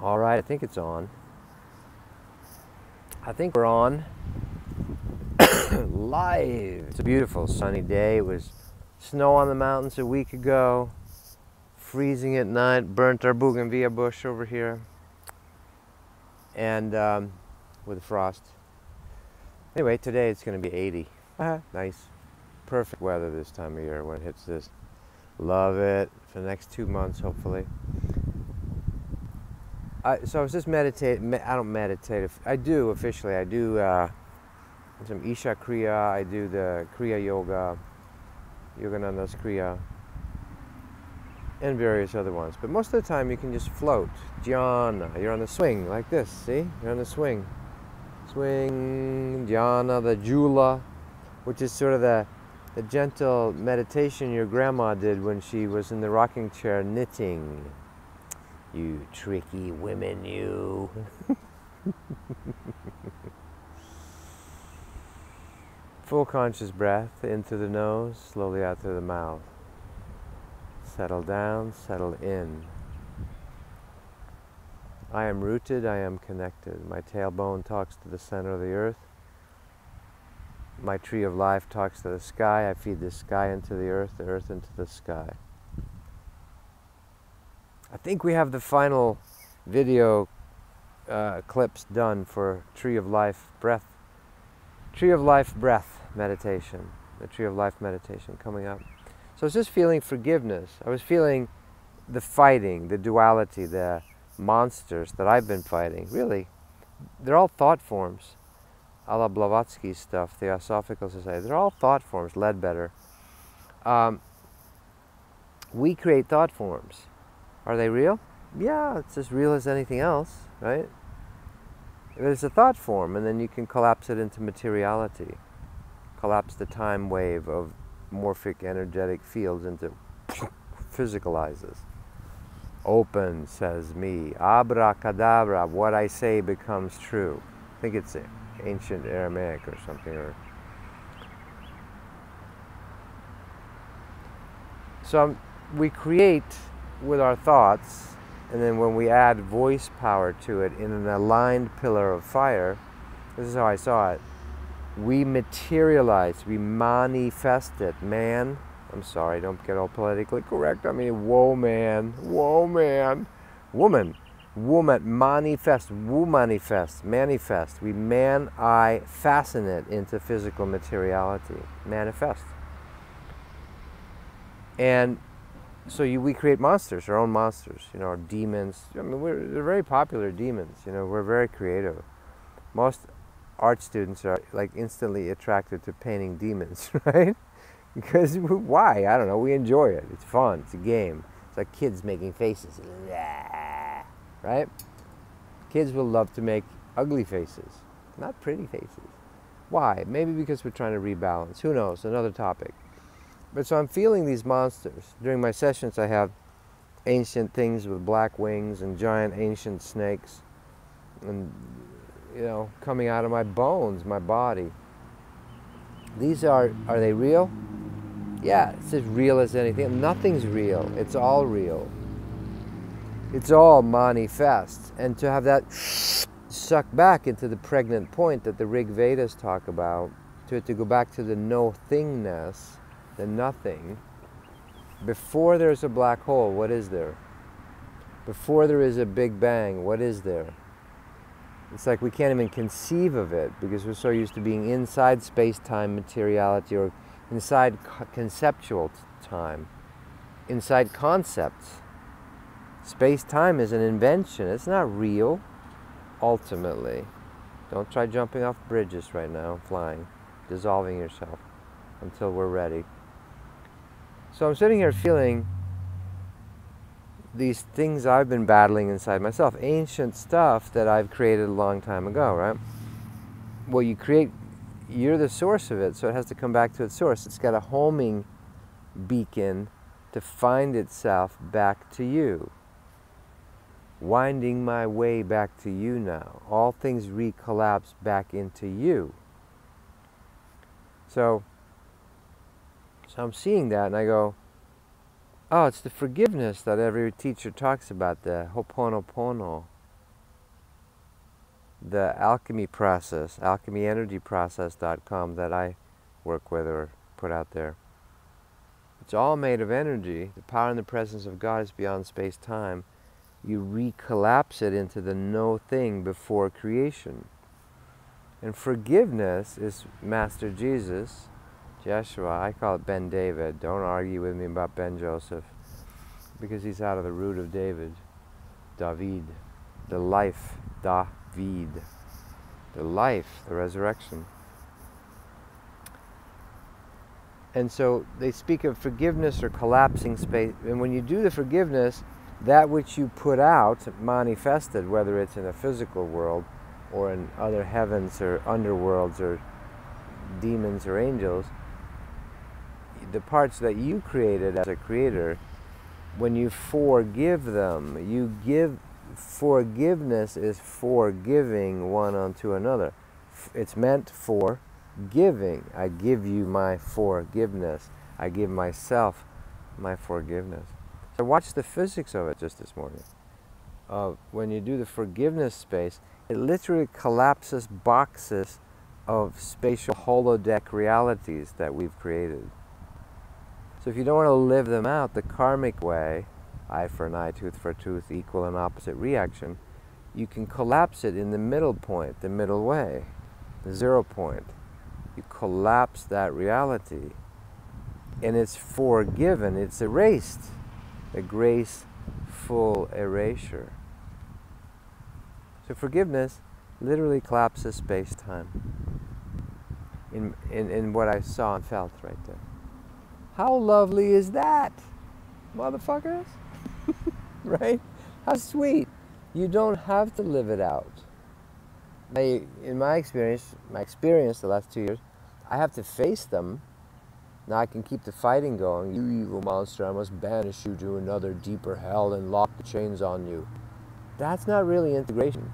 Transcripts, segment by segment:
All right, I think it's on. I think we're on live. It's a beautiful sunny day. It was snow on the mountains a week ago, freezing at night, burnt our bougainvillea bush over here, and with frost. Anyway, today it's going to be 80. Nice, perfect weather this time of year when it hits this. Love it for the next 2 months, hopefully. So I was just meditating. I don't meditate. I do officially. I do some Isha Kriya. I do the Kriya Yoga, Yogananda's Kriya, and various other ones. But most of the time you can just float. Dhyana. You're on the swing like this. See? You're on the swing. Swing, Dhyana, the Jula, which is sort of the gentle meditation your grandma did when she was in the rocking chair knitting. You tricky women, you. Full conscious breath in through the nose, slowly out through the mouth. Settle down, settle in. I am rooted, I am connected. My tailbone talks to the center of the earth. My tree of life talks to the sky. I feed the sky into the earth into the sky. I think we have the final video clips done for Tree of Life Breath. Tree of Life Breath meditation. The Tree of Life meditation coming up. So I was just feeling forgiveness. I was feeling the fighting, the duality, the monsters that I've been fighting. Really, they're all thought forms. A la Blavatsky's stuff, the Theosophical Society. They're all thought forms, Ledbetter. We create thought forms. Are they real? Yeah, it's as real as anything else, right? There's a thought form, and then you can collapse it into materiality. Collapse the time wave of morphic energetic fields into physicalizes. Open, says me. Abracadabra, what I say becomes true. I think it's ancient Aramaic or something. So we create with our thoughts, and then when we add voice power to it in an aligned pillar of fire, this is how I saw it, we materialize, we manifest it. Man, I'm sorry, don't get all politically correct. I mean, whoa man, woman, manifest, manifest. I fasten it into physical materiality, manifest. And so we create monsters, our own monsters, our demons. I mean, they're very popular demons, we're very creative. Most art students are like instantly attracted to painting demons, right? Because why? I don't know, we enjoy it. It's fun, it's a game. It's like kids making faces, right? Kids will love to make ugly faces, not pretty faces. Why? Maybe because we're trying to rebalance. Who knows? Another topic. But so I'm feeling these monsters. During my sessions I have ancient things with black wings and giant ancient snakes and, coming out of my bones, my body. These are they real? Yeah, it's as real as anything. Nothing's real. It's all real. It's all manifest. And to have that sucked back into the pregnant point that the Rig Vedas talk about, to go back to the no-thingness, the nothing. Before there's a black hole, what is there? Before there is a Big Bang, what is there? It's like we can't even conceive of it because we're so used to being inside space-time materiality or inside conceptual time, inside concepts. Space-time is an invention. It's not real, ultimately. Don't try jumping off bridges right now, flying, dissolving yourself until we're ready. So I'm sitting here feeling these things I've been battling inside myself, ancient stuff that I've created a long time ago, right? Well, you're the source of it, so it has to come back to its source. It's got a homing beacon to find itself back to you. Winding my way back to you now. All things recollapse back into you. So I'm seeing that and I go, oh, it's the forgiveness that every teacher talks about, the Ho'oponopono. the alchemy process, alchemyenergyprocess.com, that I work with or put out there. It's all made of energy. The power and the presence of God is beyond space-time. You recollapse it into the no thing before creation. And forgiveness is Master Jesus, Jeshua. I call it Ben David. Don't argue with me about Ben Joseph, because he's out of the root of David. David, the life, David, the life, the resurrection. And so they speak of forgiveness or collapsing space. And when you do the forgiveness, that which you put out, manifested, whether it's in the physical world or in other heavens or underworlds or demons or angels, the parts that you created as a creator, when you forgive them, you give. Forgiveness is forgiving one unto another. It's meant for giving. I give you my forgiveness. I give myself my forgiveness. So watch the physics of it just this morning. When you do the forgiveness space, it literally collapses boxes of spatial holodeck realities that we've created. So if you don't want to live them out the karmic way, eye for an eye, tooth for a tooth, equal and opposite reaction, you can collapse it in the middle point, the middle way, the 0 point. You collapse that reality, and it's forgiven, it's erased, a graceful erasure. So forgiveness literally collapses space-time in what I saw and felt right there. How lovely is that, motherfuckers? Right? How sweet. You don't have to live it out. In my experience the last 2 years, I have to face them. Now I can keep the fighting going. You evil monster, I must banish you to another deeper hell and lock the chains on you. That's not really integration.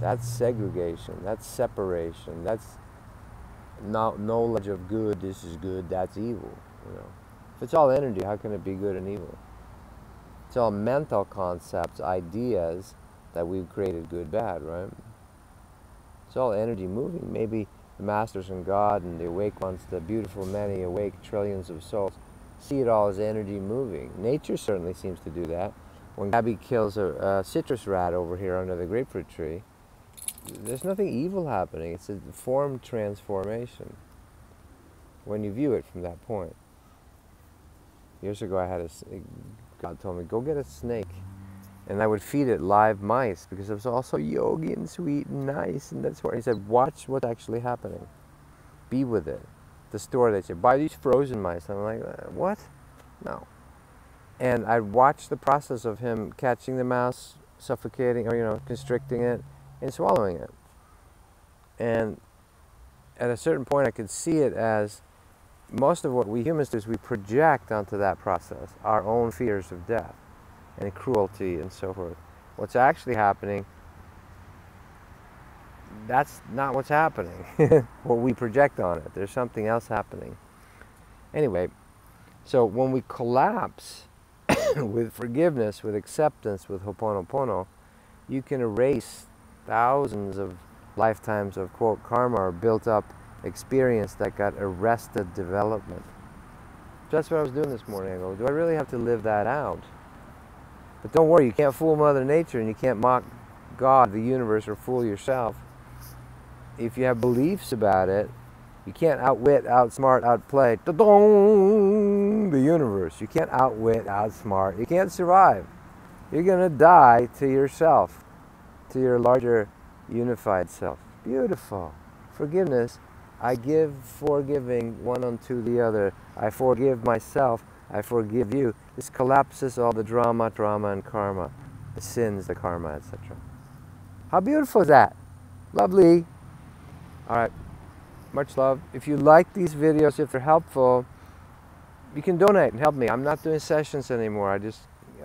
That's segregation. That's separation. That's knowledge of good. This is good, that's evil. You know, if it's all energy, how can it be good and evil? It's all mental concepts, ideas that we've created good, bad, right? It's all energy moving. Maybe the masters and God and the awake ones, the beautiful many awake trillions of souls, see it all as energy moving. Nature certainly seems to do that. When Gabby kills a citrus rat over here under the grapefruit tree, there's nothing evil happening. It's a form transformation when you view it from that point. Years ago, God told me, go get a snake. And I would feed it live mice because it was all so yogi and sweet and nice. And that's where he said, watch what's actually happening. Be with it. The store, they said, buy these frozen mice. I'm like, what? No. And I'd watch the process of him catching the mouse, suffocating, or, constricting it, and swallowing it. And at a certain point, I could see it as most of what we humans do is we project onto that process our own fears of death and cruelty and so forth. What's actually happening, that's not what's happening. What we project on it. There's something else happening. Anyway, so when we collapse with forgiveness, with acceptance, with Ho'oponopono, you can erase thousands of lifetimes of, quote, karma or built up experience that got arrested development. So that's what I was doing this morning. I go, do I really have to live that out? But don't worry, you can't fool Mother Nature and you can't mock God, the universe, or fool yourself. If you have beliefs about it, you can't outwit, outsmart, outplay the universe. You can't outwit, outsmart. You can't survive. You're going to die to yourself, to your larger unified self. Beautiful. Forgiveness. I give forgiving one unto the other. I forgive myself. I forgive you. This collapses all the drama and karma, the sins, the karma, etc. How beautiful is that? Lovely. All right. Much love. If you like these videos, if they're helpful, you can donate and help me. I'm not doing sessions anymore.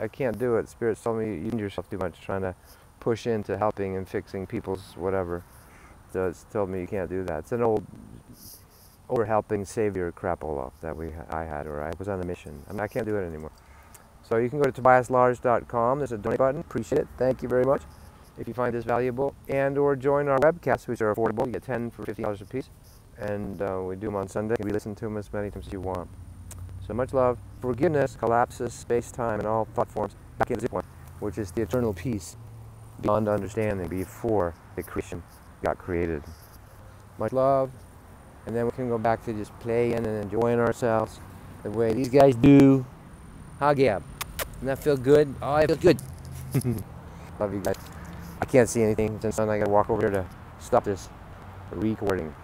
I can't do it. Spirit told me you need yourself too much trying to push into helping and fixing people's whatever. So it's told me you can't do that. It's an old over-helping savior crapoloff that I had, or I was on a mission. I can't do it anymore. So you can go to tobiaslars.com. There's a donate button. Appreciate it. Thank you very much. if you find this valuable, and or join our webcasts, which are affordable. You get 10 for $50 a piece, and we do them on Sunday. We listen to them as many times as you want. So much love. Forgiveness collapses space-time and all thought forms back into zero point, which is the eternal peace beyond understanding, before the creation got created. Much love, and then we can go back to just playing and enjoying ourselves the way these guys do. Huh, Gab? Doesn't that feel good? Oh, it feels good. Love you guys. I can't see anything, since I gotta walk over here to stop this recording.